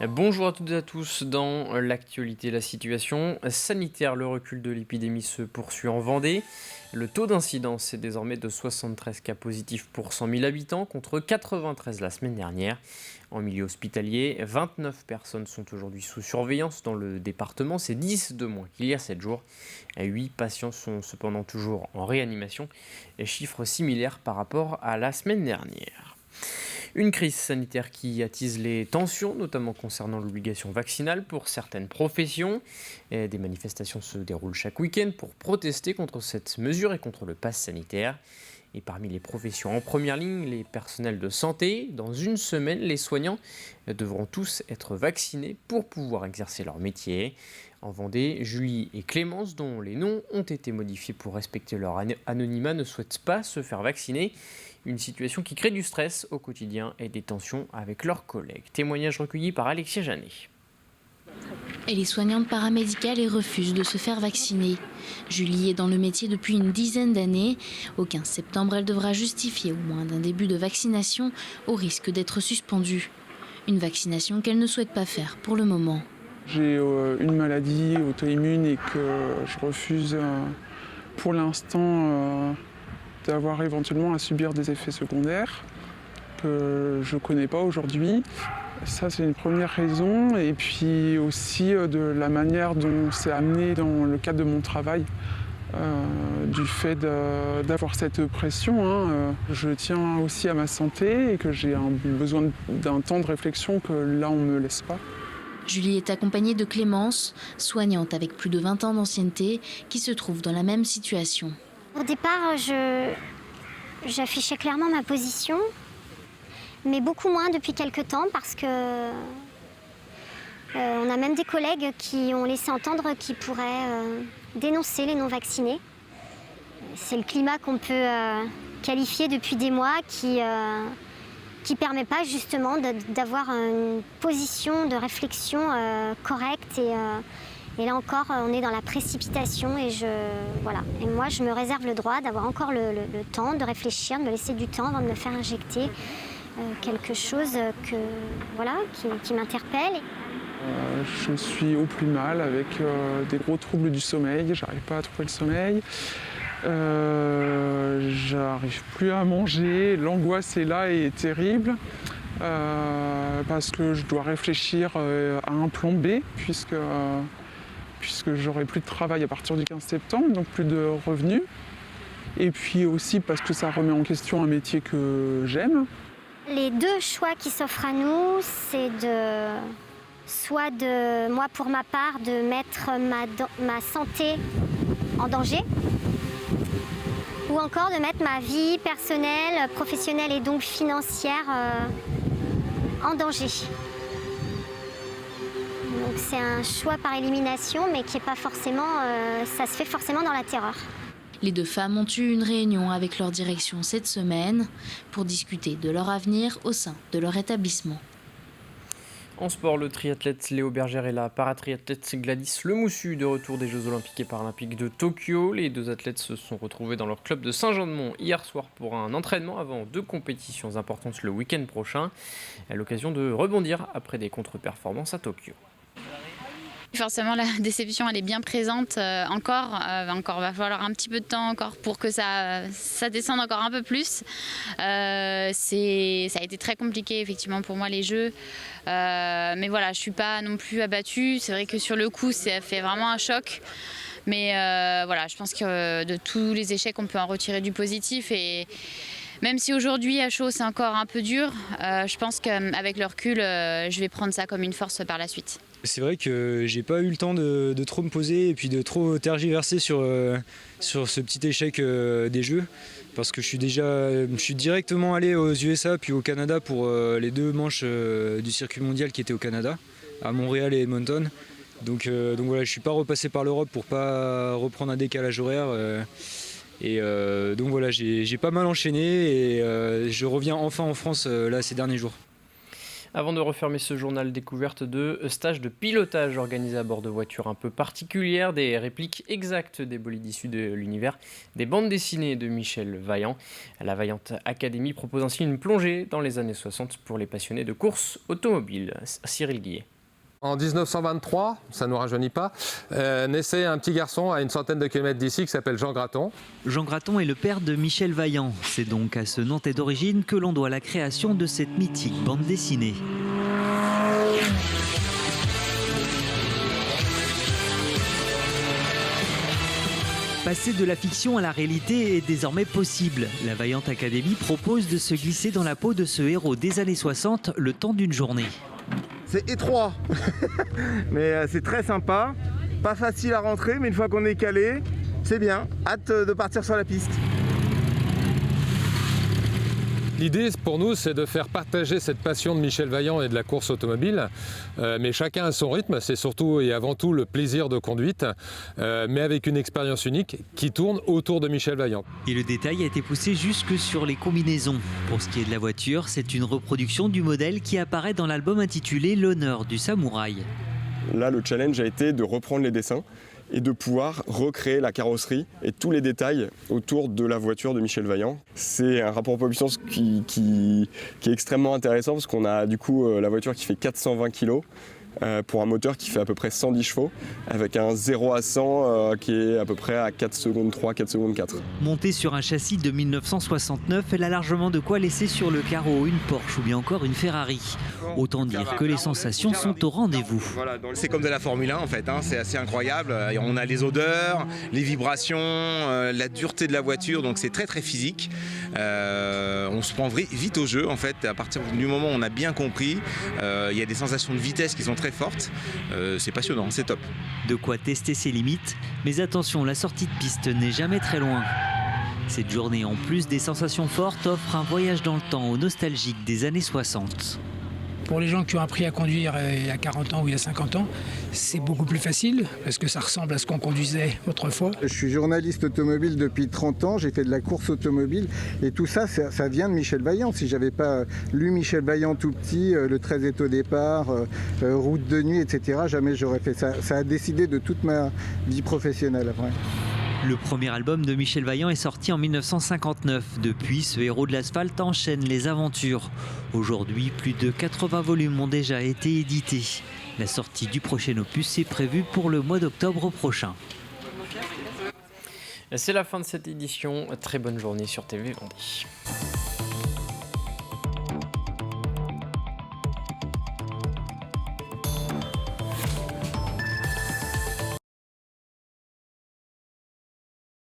Bonjour à toutes et à tous. Dans l'actualité, la situation sanitaire, le recul de l'épidémie se poursuit en Vendée. Le taux d'incidence est désormais de 73 cas positifs pour 100 000 habitants contre 93 la semaine dernière. En milieu hospitalier, 29 personnes sont aujourd'hui sous surveillance dans le département. C'est 10 de moins qu'il y a 7 jours. 8 patients sont cependant toujours en réanimation. Chiffre similaire par rapport à la semaine dernière. Une crise sanitaire qui attise les tensions, notamment concernant l'obligation vaccinale pour certaines professions. Des manifestations se déroulent chaque week-end pour protester contre cette mesure et contre le pass sanitaire. Et parmi les professions en première ligne, les personnels de santé. Dans une semaine, les soignants devront tous être vaccinés pour pouvoir exercer leur métier. En Vendée, Julie et Clémence, dont les noms ont été modifiés pour respecter leur anonymat, ne souhaitent pas se faire vacciner. Une situation qui crée du stress au quotidien et des tensions avec leurs collègues. Témoignage recueilli par Alexia Janet. Elle est soignante paramédicale et refuse de se faire vacciner. Julie est dans le métier depuis une dizaine d'années. Au 15 septembre, elle devra justifier au moins d'un début de vaccination au risque d'être suspendue. Une vaccination qu'elle ne souhaite pas faire pour le moment. J'ai une maladie auto-immune et que je refuse pour l'instant d'avoir éventuellement à subir des effets secondaires que je ne connais pas aujourd'hui. Ça, c'est une première raison. Et puis aussi de la manière dont c'est amené dans le cadre de mon travail, du fait d'avoir cette pression. Je tiens aussi à ma santé et que j'ai besoin d'un temps de réflexion que là, on ne me laisse pas. Julie est accompagnée de Clémence, soignante avec plus de 20 ans d'ancienneté, qui se trouve dans la même situation. Au départ, j'affichais clairement ma position, mais beaucoup moins depuis quelques temps parce que on a même des collègues qui ont laissé entendre qu'ils pourraient dénoncer les non-vaccinés. C'est le climat qu'on peut qualifier depuis des mois qui permet pas justement d'avoir une position de réflexion correcte et là encore on est dans la précipitation et moi je me réserve le droit d'avoir encore le temps de réfléchir, de me laisser du temps avant de me faire injecter quelque chose qui m'interpelle. Je suis au plus mal avec des gros troubles du sommeil, j'arrive pas à trouver le sommeil. J'arrive plus à manger, l'angoisse est là et est terrible parce que je dois réfléchir à un plan B puisque j'aurai plus de travail à partir du 15 septembre, donc plus de revenus. Et puis aussi parce que ça remet en question un métier que j'aime. Les deux choix qui s'offrent à nous, c'est soit moi pour ma part, de mettre ma santé en danger, ou encore de mettre ma vie personnelle, professionnelle et donc financière en danger. Donc c'est un choix par élimination, mais qui est pas forcément, ça se fait forcément dans la terreur. Les deux femmes ont eu une réunion avec leur direction cette semaine pour discuter de leur avenir au sein de leur établissement. En sport, le triathlète Léo Bergère et la paratriathlète Gladys Lemoussu de retour des Jeux Olympiques et Paralympiques de Tokyo. Les deux athlètes se sont retrouvés dans leur club de Saint-Jean-de-Mont hier soir pour un entraînement avant deux compétitions importantes le week-end prochain. À l'occasion de rebondir après des contre-performances à Tokyo. Forcément, la déception, elle est bien présente encore va falloir un petit peu de temps encore pour que ça descende encore un peu plus. Ça a été très compliqué effectivement pour moi les Jeux, mais voilà, je suis pas non plus abattue. C'est vrai que sur le coup, ça fait vraiment un choc, mais voilà, je pense que de tous les échecs, on peut en retirer du positif et même si aujourd'hui à chaud c'est encore un peu dur, je pense qu'avec le recul, je vais prendre ça comme une force par la suite. C'est vrai que j'ai pas eu le temps de trop me poser et puis de trop tergiverser sur ce petit échec des Jeux parce que je suis directement allé aux USA puis au Canada pour les deux manches du circuit mondial qui étaient au Canada, à Montréal et Edmonton. Donc voilà, je suis pas repassé par l'Europe pour pas reprendre un décalage horaire. Donc voilà, j'ai pas mal enchaîné et je reviens enfin en France là ces derniers jours. Avant de refermer ce journal, découverte de stages de pilotage organisés à bord de voitures un peu particulières, des répliques exactes des bolides issus de l'univers des bandes dessinées de Michel Vaillant. La Vaillante Academy propose ainsi une plongée dans les années 60 pour les passionnés de courses automobiles. Cyril Guillet. En 1923, ça ne nous rajeunit pas, naissait un petit garçon à une centaine de kilomètres d'ici qui s'appelle Jean Graton. Jean Graton est le père de Michel Vaillant. C'est donc à ce Nantais d'origine que l'on doit la création de cette mythique bande dessinée. Passer de la fiction à la réalité est désormais possible. La Vaillante Academy propose de se glisser dans la peau de ce héros des années 60 le temps d'une journée. C'est étroit, mais c'est très sympa. Pas facile à rentrer, mais une fois qu'on est calé, c'est bien. Hâte de partir sur la piste. L'idée pour nous, c'est de faire partager cette passion de Michel Vaillant et de la course automobile, mais chacun à son rythme. C'est surtout et avant tout le plaisir de conduite, mais avec une expérience unique qui tourne autour de Michel Vaillant. Et le détail a été poussé jusque sur les combinaisons. Pour ce qui est de la voiture, c'est une reproduction du modèle qui apparaît dans l'album intitulé L'honneur du samouraï. Là, le challenge a été de reprendre les dessins et de pouvoir recréer la carrosserie et tous les détails autour de la voiture de Michel Vaillant. C'est un rapport poids-puissance qui est extrêmement intéressant parce qu'on a du coup la voiture qui fait 420 kg pour un moteur qui fait à peu près 110 chevaux avec un 0 à 100 qui est à peu près à 4 secondes 3, 4 secondes 4. Montée sur un châssis de 1969, elle a largement de quoi laisser sur le carreau une Porsche ou bien encore une Ferrari. Autant dire que les sensations sont au rendez-vous. C'est comme de la Formule 1 en fait, c'est assez incroyable. On a les odeurs, les vibrations, la dureté de la voiture, donc c'est très très physique. On se prend vite au jeu en fait, à partir du moment où on a bien compris. Il y a des sensations de vitesse qui sont très fortes. C'est passionnant, c'est top. De quoi tester ses limites, mais attention, la sortie de piste n'est jamais très loin. Cette journée, en plus des sensations fortes, offre un voyage dans le temps aux nostalgiques des années 60. Pour les gens qui ont appris à conduire il y a 40 ans ou il y a 50 ans, c'est beaucoup plus facile parce que ça ressemble à ce qu'on conduisait autrefois. Je suis journaliste automobile depuis 30 ans, j'ai fait de la course automobile et tout ça, ça vient de Michel Vaillant. Si j'avais pas lu Michel Vaillant tout petit, Le 13 est au départ, Route de nuit, etc., jamais j'aurais fait ça. Ça a décidé de toute ma vie professionnelle après. Le premier album de Michel Vaillant est sorti en 1959. Depuis, ce héros de l'asphalte enchaîne les aventures. Aujourd'hui, plus de 80 volumes ont déjà été édités. La sortie du prochain opus est prévue pour le mois d'octobre prochain. C'est la fin de cette édition. Très bonne journée sur TV Vendée.